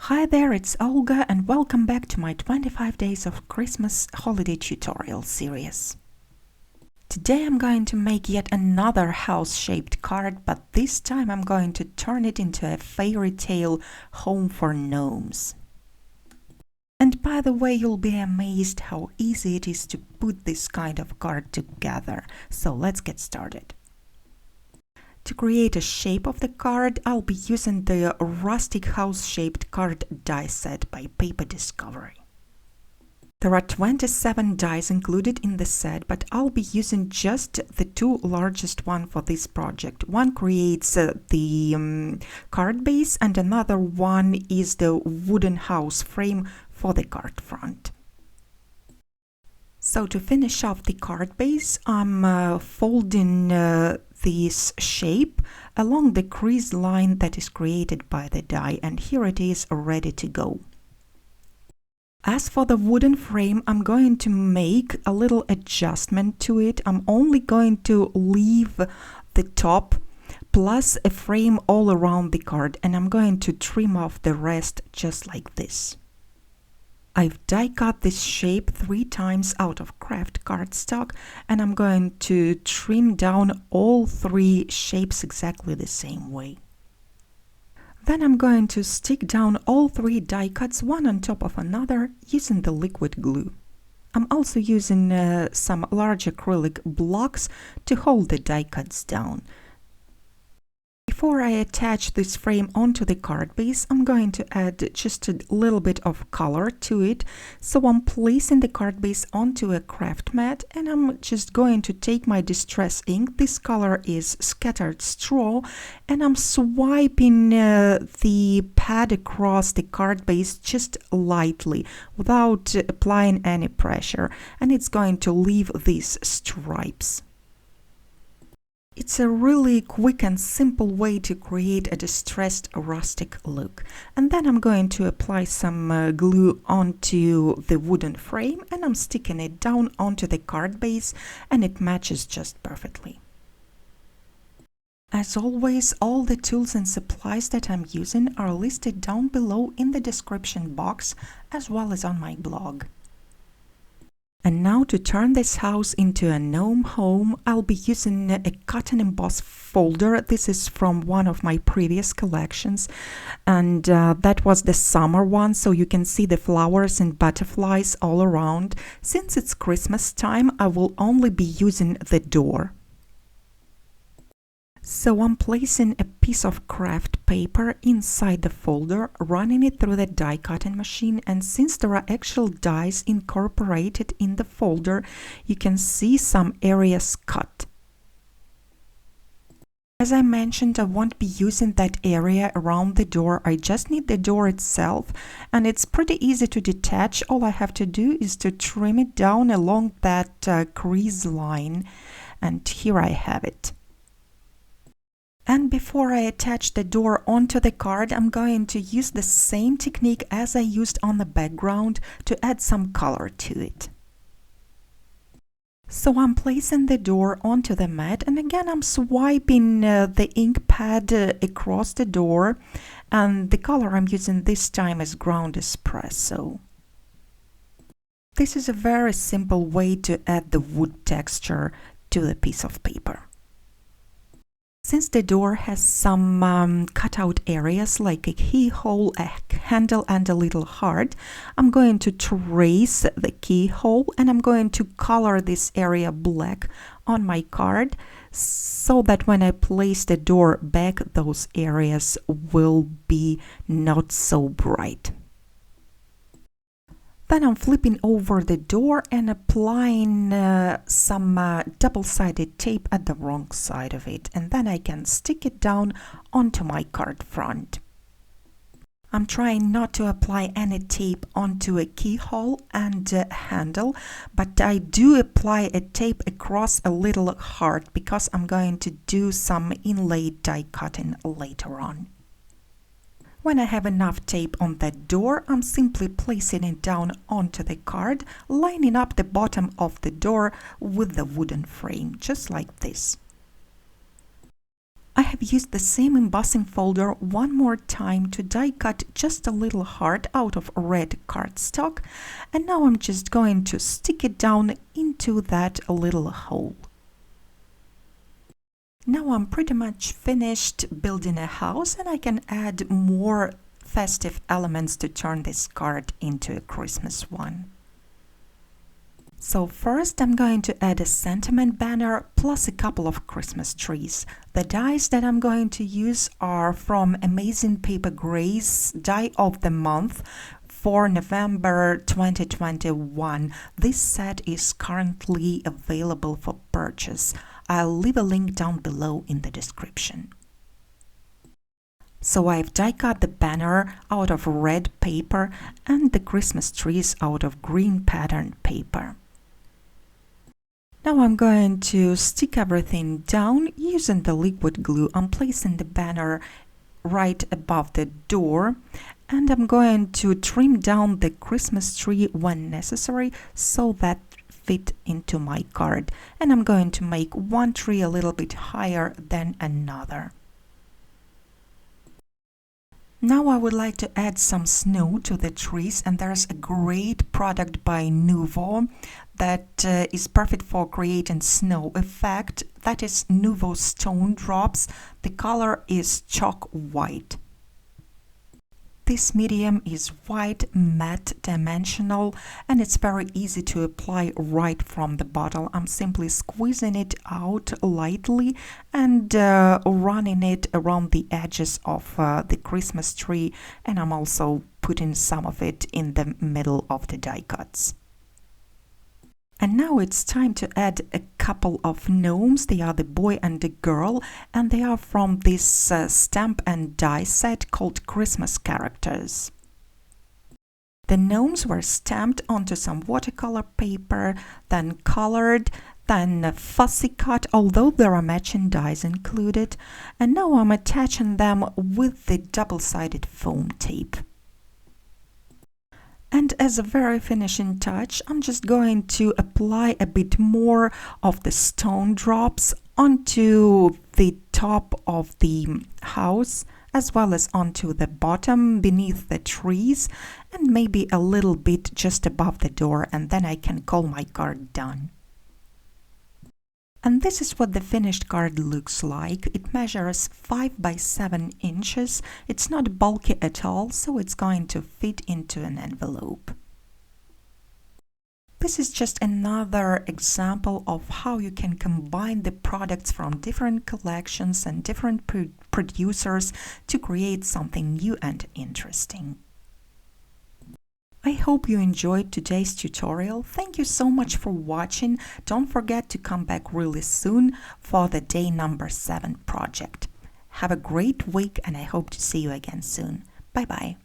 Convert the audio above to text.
Hi there, it's Olga and welcome back to my 25 Days of Christmas holiday tutorial series. Today I'm going to make yet another house-shaped card, but this time I'm going to turn it into a fairy tale home for gnomes. And by the way, you'll be amazed how easy it is to put this kind of card together, so let's get started. To create a shape of the card, I'll be using the Rustic house-shaped card die set by Paper Discovery. There are 27 dies included in the set, but I'll be using just the two largest ones for this project. One creates the card base and another one is the wooden house frame for the card front. So to finish off the card base, I'm folding this shape along the crease line that is created by the die, and here it is ready to go. As for the wooden frame, I'm going to make a little adjustment to it. I'm only going to leave the top plus a frame all around the card, and I'm going to trim off the rest just like this. I've die cut this shape 3 times out of craft cardstock, and I'm going to trim down all 3 shapes exactly the same way. Then I'm going to stick down all 3 die cuts one on top of another using the liquid glue. I'm also using some large acrylic blocks to hold the die cuts down. Before I attach this frame onto the card base, I'm going to add just a little bit of color to it. So I'm placing the card base onto a craft mat, and I'm just going to take my distress ink. This color is Scattered Straw, and I'm swiping the pad across the card base just lightly without applying any pressure, and it's going to leave these stripes. It's a really quick and simple way to create a distressed rustic look. And then I'm going to apply some glue onto the wooden frame, and I'm sticking it down onto the card base, and it matches just perfectly. As always, all the tools and supplies that I'm using are listed down below in the description box, as well as on my blog. And now to turn this house into a gnome home, I'll be using a cut and emboss folder. This is from one of my previous collections, and that was the summer one, so you can see the flowers and butterflies all around. Since it's Christmas time, I will only be using the door. So I'm placing a piece of craft paper inside the folder, running it through the die cutting machine, and since there are actual dies incorporated in the folder, you can see some areas cut. As I mentioned, I won't be using that area around the door. I just need the door itself, and it's pretty easy to detach. All I have to do is to trim it down along that crease line, and here I have it. And before I attach the door onto the card, I'm going to use the same technique as I used on the background to add some color to it. So I'm placing the door onto the mat, and again I'm swiping the ink pad across the door, and the color I'm using this time is ground espresso. This is a very simple way to add the wood texture to the piece of paper. Since the door has some cutout areas like a keyhole, a handle and a little heart, I'm going to trace the keyhole, and I'm going to color this area black on my card so that when I place the door back, those areas will be not so bright. Then I'm flipping over the door and applying some double-sided tape at the wrong side of it, and then I can stick it down onto my card front. I'm trying not to apply any tape onto a keyhole and handle, but I do apply a tape across a little heart because I'm going to do some inlaid die cutting later on. When I have enough tape on that door, I'm simply placing it down onto the card, lining up the bottom of the door with the wooden frame, just like this. I have used the same embossing folder one more time to die cut just a little heart out of red cardstock, and now I'm just going to stick it down into that little hole. Now I'm pretty much finished building a house, and I can add more festive elements to turn this card into a Christmas one. So first I'm going to add a sentiment banner plus a couple of Christmas trees. The dies that I'm going to use are from Amazing Paper Grace Die of the Month for November 2021. This set is currently available for purchase. I'll leave a link down below in the description. So I've die cut the banner out of red paper and the Christmas trees out of green patterned paper. Now I'm going to stick everything down using the liquid glue. I'm placing the banner right above the door, and I'm going to trim down the Christmas tree when necessary so that fit into my card. And I'm going to make one tree a little bit higher than another. Now I would like to add some snow to the trees, and there's a great product by Nuvo that is perfect for creating snow effect. That is Nuvo Stone Drops. The color is chalk white. This medium is white, matte, dimensional, and it's very easy to apply right from the bottle. I'm simply squeezing it out lightly and running it around the edges of the Christmas tree, and I'm also putting some of it in the middle of the die cuts. And now it's time to add a couple of gnomes. They are the boy and the girl, and they are from this stamp and die set called Christmas Characters. The gnomes were stamped onto some watercolor paper, then colored, then fussy cut, although there are matching dies included, and now I'm attaching them with the double-sided foam tape. And as a very finishing touch, I'm just going to apply a bit more of the stone drops onto the top of the house, as well as onto the bottom beneath the trees, and maybe a little bit just above the door, and then I can call my card done. And this is what the finished card looks like. It measures 5 by 7 inches. It's not bulky at all, so it's going to fit into an envelope. This is just another example of how you can combine the products from different collections and different producers to create something new and interesting. I hope you enjoyed today's tutorial. Thank you so much for watching. Don't forget to come back really soon for the day number 7 project. Have a great week, and I hope to see you again soon. Bye bye.